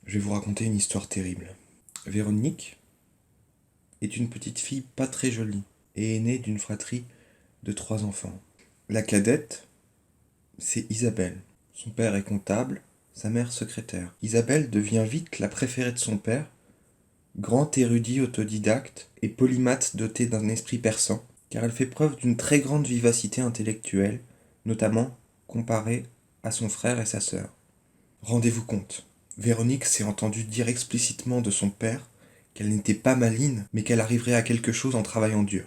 Je vais vous raconter une histoire terrible. Véronique est une petite fille pas très jolie et est née d'une fratrie de 3 enfants. La cadette, c'est Isabelle. Son père est comptable, sa mère secrétaire. Isabelle devient vite la préférée de son père, grand érudit autodidacte et polymathe doté d'un esprit perçant, car elle fait preuve d'une très grande vivacité intellectuelle, notamment comparée à son frère et sa sœur. Rendez-vous compte, Véronique s'est entendue dire explicitement de son père qu'elle n'était pas maligne, mais qu'elle arriverait à quelque chose en travaillant dur.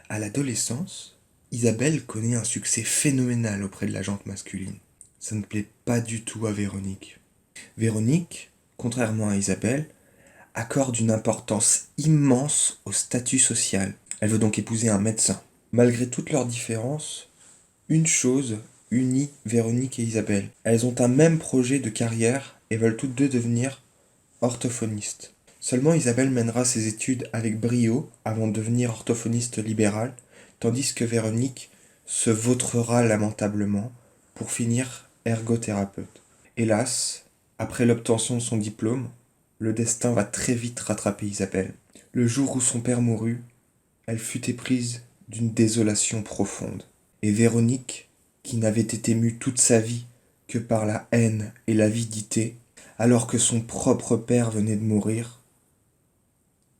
À l'adolescence, Isabelle connaît un succès phénoménal auprès de la gente masculine. Ça ne plaît pas du tout à Véronique. Véronique, contrairement à Isabelle, accorde une importance immense au statut social. Elle veut donc épouser un médecin. Malgré toutes leurs différences, une chose unit Véronique et Isabelle. Elles ont un même projet de carrière et veulent toutes deux devenir orthophonistes. Seulement Isabelle mènera ses études avec brio avant de devenir orthophoniste libérale, tandis que Véronique se vautrera lamentablement pour finir ergothérapeute. Hélas, après l'obtention de son diplôme, le destin va très vite rattraper Isabelle. Le jour où son père mourut, elle fut éprise d'une désolation profonde. Et Véronique, qui n'avait été mue toute sa vie que par la haine et l'avidité, alors que son propre père venait de mourir,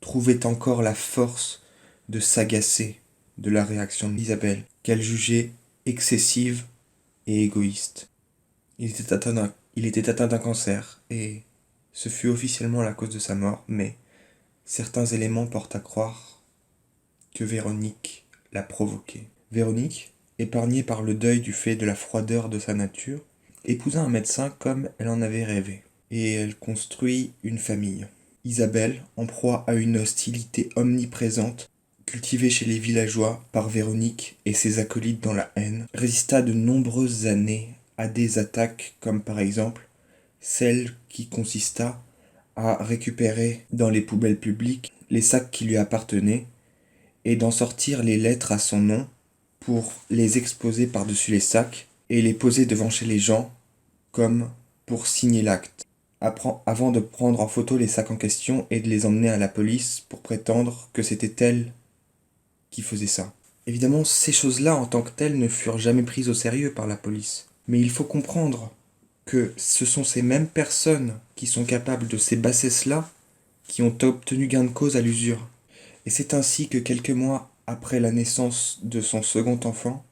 trouvait encore la force de s'agacer de la réaction d'Isabelle, qu'elle jugeait excessive et égoïste. Il était atteint d'un cancer, et ce fut officiellement la cause de sa mort, mais certains éléments portent à croire que Véronique l'a provoqué. Véronique, épargnée par le deuil du fait de la froideur de sa nature, épousa un médecin comme elle en avait rêvé, et elle construit une famille. Isabelle, en proie à une hostilité omniprésente, cultivée chez les villageois par Véronique et ses acolytes dans la haine, résista de nombreuses années à des attaques comme par exemple celle qui consista à récupérer dans les poubelles publiques les sacs qui lui appartenaient et d'en sortir les lettres à son nom pour les exposer par-dessus les sacs et les poser devant chez les gens comme pour signer l'acte, avant de prendre en photo les sacs en question et de les emmener à la police pour prétendre que c'était elle qui faisait ça. Évidemment, ces choses-là en tant que telles ne furent jamais prises au sérieux par la police. Mais il faut comprendre que ce sont ces mêmes personnes qui sont capables de ces bassesses-là qui ont obtenu gain de cause à l'usure. Et c'est ainsi que quelques mois après la naissance de son second enfant,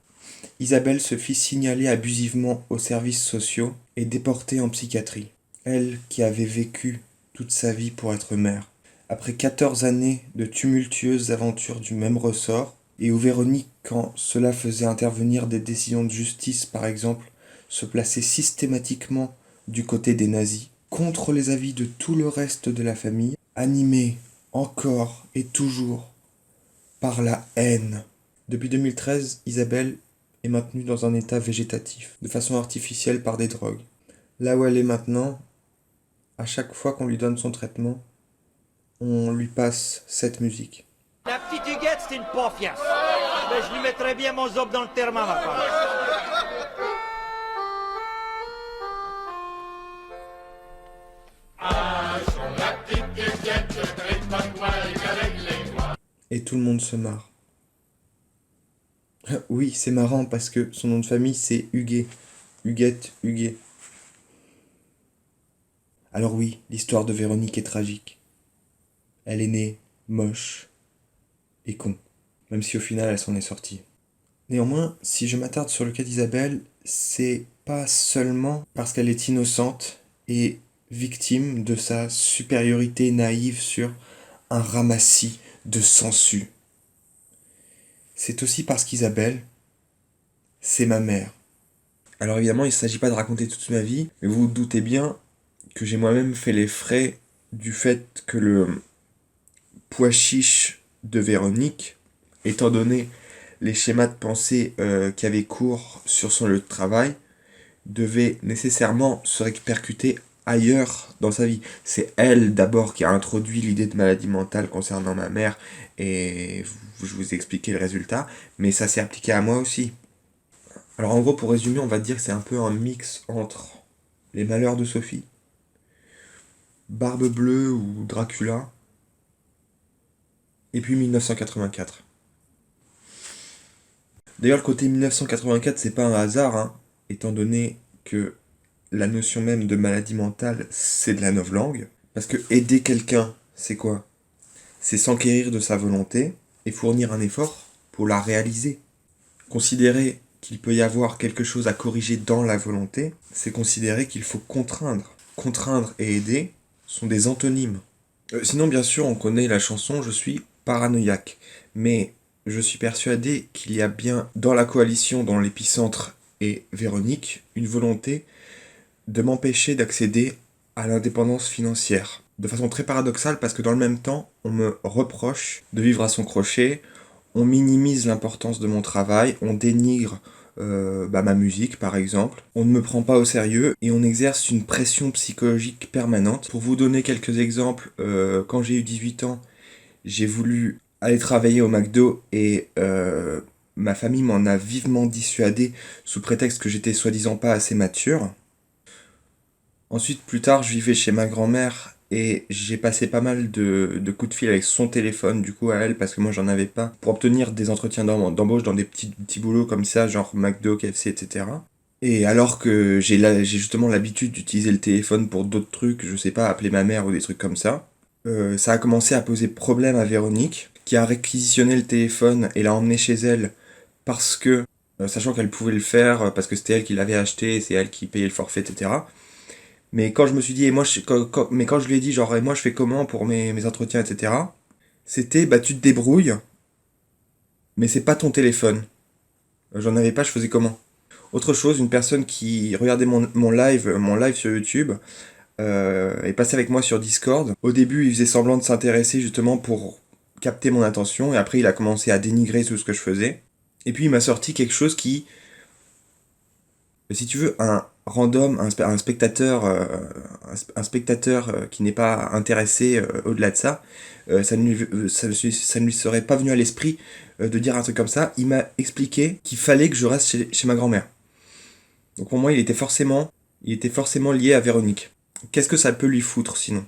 Isabelle se fit signaler abusivement aux services sociaux et déportée en psychiatrie. Elle qui avait vécu toute sa vie pour être mère. Après 14 années de tumultueuses aventures du même ressort, et où Véronique, quand cela faisait intervenir des décisions de justice par exemple, se plaçait systématiquement du côté des nazis, contre les avis de tout le reste de la famille, animée encore et toujours par la haine. Depuis 2013, Isabelle est maintenue dans un état végétatif, de façon artificielle par des drogues. Là où elle est maintenant, à chaque fois qu'on lui donne son traitement, on lui passe cette musique. La petite Huguette, c'est une pauvriasse. Mais je lui mettrais bien mon zob dans le terme, ma femme. Et tout le monde se marre. Oui, c'est marrant parce que son nom de famille c'est Huguet. Huguette, Huguet. Alors oui, l'histoire de Véronique est tragique. Elle est née moche et con, même si au final elle s'en est sortie. Néanmoins, si je m'attarde sur le cas d'Isabelle, c'est pas seulement parce qu'elle est innocente et victime de sa supériorité naïve sur un ramassis de sangsues. C'est aussi parce qu'Isabelle, c'est ma mère. Alors évidemment, il ne s'agit pas de raconter toute ma vie, mais vous vous doutez bien que j'ai moi-même fait les frais du fait que le pois chiche de Véronique, étant donné les schémas de pensée qui avaient cours sur son lieu de travail, devait nécessairement se répercuter ailleurs dans sa vie. C'est elle d'abord qui a introduit l'idée de maladie mentale concernant ma mère, et je vous ai expliqué le résultat, mais ça s'est appliqué à moi aussi. Alors en gros, pour résumer, on va dire que c'est un peu un mix entre les malheurs de Sophie, Barbe Bleue ou Dracula. Et puis 1984. D'ailleurs, le côté 1984, c'est pas un hasard, hein, étant donné que la notion même de maladie mentale, c'est de la novlangue. Parce que aider quelqu'un, c'est quoi? C'est s'enquérir de sa volonté et fournir un effort pour la réaliser. Considérer qu'il peut y avoir quelque chose à corriger dans la volonté, c'est considérer qu'il faut contraindre. Contraindre et aider sont des antonymes. Sinon, bien sûr, on connaît la chanson Je suis paranoïaque. Mais je suis persuadé qu'il y a bien dans la coalition, dans l'épicentre et Véronique, une volonté de m'empêcher d'accéder à l'indépendance financière. De façon très paradoxale parce que dans le même temps, on me reproche de vivre à son crochet, on minimise l'importance de mon travail, on dénigre ma musique par exemple, on ne me prend pas au sérieux et on exerce une pression psychologique permanente. Pour vous donner quelques exemples, quand j'ai eu 18 ans, j'ai voulu aller travailler au McDo et ma famille m'en a vivement dissuadé sous prétexte que j'étais soi-disant pas assez mature. Ensuite, plus tard, je vivais chez ma grand-mère et j'ai passé pas mal de coups de fil avec son téléphone, du coup, à elle, parce que moi, j'en avais pas, pour obtenir des entretiens d'embauche dans des petits boulots comme ça, genre McDo, KFC, etc. Et alors que j'ai justement l'habitude d'utiliser le téléphone pour d'autres trucs, je sais pas, appeler ma mère ou des trucs comme ça, ça a commencé à poser problème à Véronique, qui a réquisitionné le téléphone et l'a emmené chez elle parce que, sachant qu'elle pouvait le faire, parce que c'était elle qui l'avait acheté, c'est elle qui payait le forfait, etc. Mais quand je me suis dit, et moi, mais quand je lui ai dit, genre, et moi, je fais comment pour mes entretiens, etc., c'était, bah, tu te débrouilles, mais c'est pas ton téléphone. J'en avais pas, je faisais comment? Autre chose, une personne qui regardait mon live sur YouTube, est passée avec moi sur Discord. Au début, il faisait semblant de s'intéresser justement pour capter mon attention, et après, il a commencé à dénigrer tout ce que je faisais. Et puis, il m'a sorti quelque chose qui, si tu veux, un random, un spectateur, un spectateur qui n'est pas intéressé au-delà de ça, ça ne lui serait pas venu à l'esprit de dire un truc comme ça. Il m'a expliqué qu'il fallait que je reste chez ma grand-mère. Donc pour moi, il était forcément lié à Véronique. Qu'est-ce que ça peut lui foutre sinon?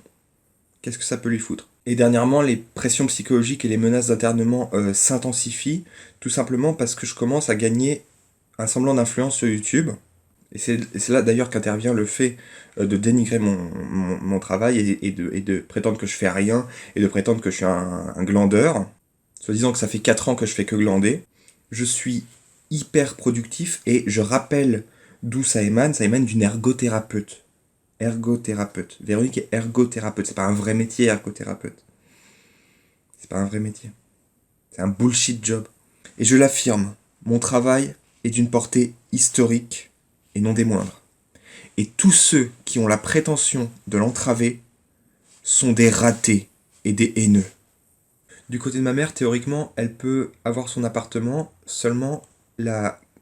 Qu'est-ce que ça peut lui foutre? Et dernièrement, les pressions psychologiques et les menaces d'internement s'intensifient, tout simplement parce que je commence à gagner un semblant d'influence sur YouTube. Et c'est là d'ailleurs qu'intervient le fait de dénigrer mon travail et de prétendre que je fais rien, et de prétendre que je suis un glandeur, soit disant que ça fait 4 ans que je fais que glander. Je suis hyper productif et je rappelle d'où ça émane d'une ergothérapeute. Ergothérapeute. Véronique est ergothérapeute, c'est pas un vrai métier ergothérapeute. C'est pas un vrai métier. C'est un bullshit job. Et je l'affirme, mon travail est d'une portée historique et non des moindres. Et tous ceux qui ont la prétention de l'entraver sont des ratés et des haineux. Du côté de ma mère, théoriquement, elle peut avoir son appartement, seulement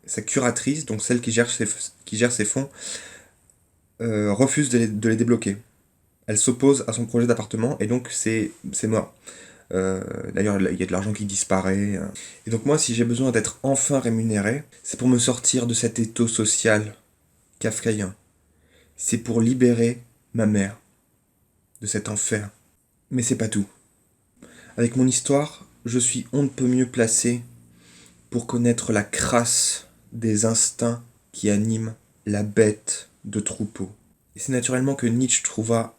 sa curatrice, donc celle qui gère ses fonds, refuse de les débloquer. Elle s'oppose à son projet d'appartement et donc c'est mort. D'ailleurs, il y a de l'argent qui disparaît. Et donc moi, si j'ai besoin d'être enfin rémunéré, c'est pour me sortir de cet étau social kafkaïen. C'est pour libérer ma mère de cet enfer. Mais c'est pas tout. Avec mon histoire, je suis on ne peut mieux placé pour connaître la crasse des instincts qui animent la bête de troupeau. Et c'est naturellement que Nietzsche trouva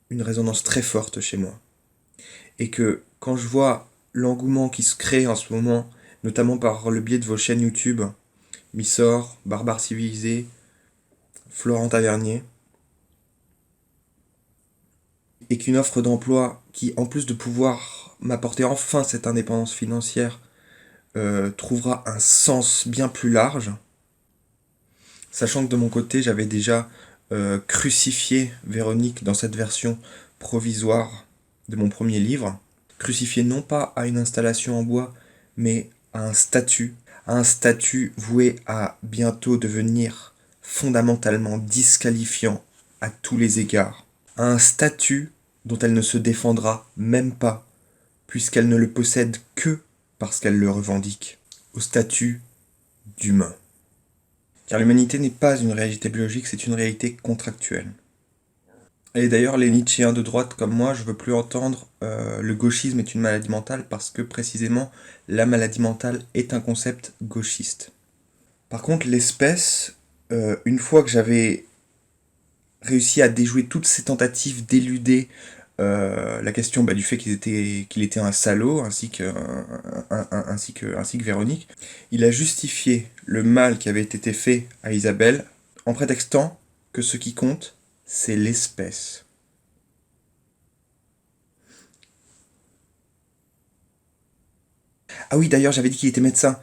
une résonance très forte chez moi. Et que quand je vois l'engouement qui se crée en ce moment, notamment par le biais de vos chaînes YouTube, Missor, Barbare Civilisé, Florent Tavernier, et qu'une offre d'emploi qui, en plus de pouvoir m'apporter enfin cette indépendance financière, trouvera un sens bien plus large, sachant que de mon côté, j'avais déjà crucifié Véronique dans cette version provisoire de mon premier livre, crucifié non pas à une installation en bois, mais à un statut voué à bientôt devenir fondamentalement disqualifiant à tous les égards, à un statut dont elle ne se défendra même pas, puisqu'elle ne le possède que parce qu'elle le revendique, au statut d'humain. Car l'humanité n'est pas une réalité biologique, c'est une réalité contractuelle. Et d'ailleurs, les Nietzschéens de droite comme moi, je veux plus entendre le gauchisme est une maladie mentale parce que précisément la maladie mentale est un concept gauchiste. Par contre, l'espèce, une fois que j'avais réussi à déjouer toutes ces tentatives d'éluder la question du fait qu'il était un salaud, ainsi que Véronique, il a justifié le mal qui avait été fait à Isabelle en prétextant que ce qui compte, c'est l'espèce. Ah oui, d'ailleurs, j'avais dit qu'il était médecin.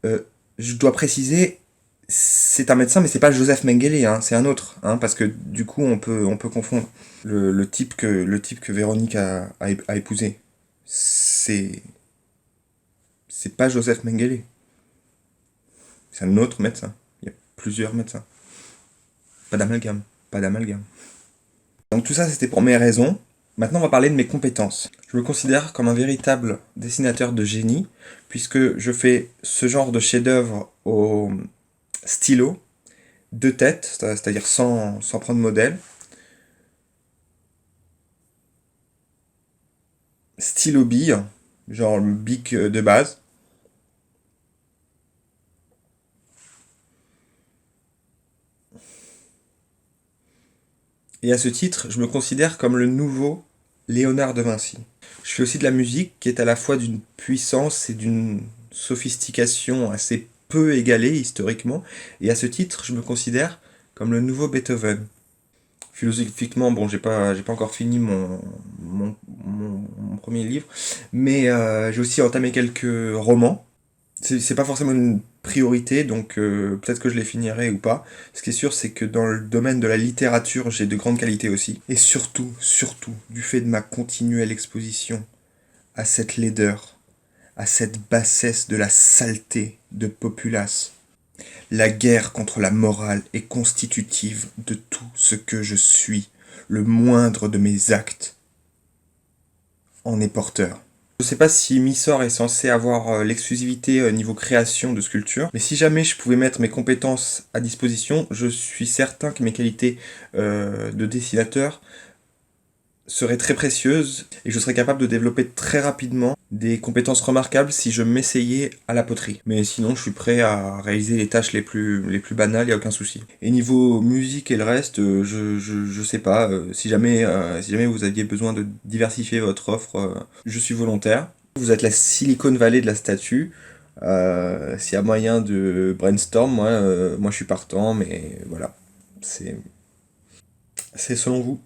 Euh, je dois préciser, c'est un médecin, mais c'est pas Joseph Mengele, hein, c'est un autre, hein, parce que du coup, on peut confondre le type que Véronique a épousé. C'est, c'est pas Joseph Mengele, c'est un autre médecin. Il y a plusieurs médecins. Pas d'amalgame, pas d'amalgame. Donc tout ça, c'était pour mes raisons. Maintenant, on va parler de mes compétences. Je me considère comme un véritable dessinateur de génie, puisque je fais ce genre de chef-d'œuvre au stylo, de tête, c'est-à-dire sans prendre modèle. Stylo bille, genre le bic de base. Et à ce titre, je me considère comme le nouveau Léonard de Vinci. Je fais aussi de la musique qui est à la fois d'une puissance et d'une sophistication assez peu égalée historiquement. Et à ce titre, je me considère comme le nouveau Beethoven. Philosophiquement, bon, j'ai pas encore fini mon premier livre, mais j'ai aussi entamé quelques romans. C'est pas forcément une priorité, donc peut-être que je les finirai ou pas. Ce qui est sûr, c'est que dans le domaine de la littérature, j'ai de grandes qualités aussi. Et surtout, du fait de ma continuelle exposition à cette laideur, à cette bassesse de la saleté de populace. La guerre contre la morale est constitutive de tout ce que je suis. Le moindre de mes actes en est porteur. Je sais pas si Missor est censé avoir l'exclusivité niveau création de sculpture, mais si jamais je pouvais mettre mes compétences à disposition, je suis certain que mes qualités de dessinateur seraient très précieuses et je serais capable de développer très rapidement des compétences remarquables si je m'essayais à la poterie. Mais sinon, je suis prêt à réaliser les tâches les plus banales, y a aucun souci. Et niveau musique et le reste, je sais pas. Si jamais vous aviez besoin de diversifier votre offre, je suis volontaire. Vous êtes la Silicon Valley de la statue. S'il y a moyen de brainstorm, moi je suis partant, mais voilà. C'est selon vous.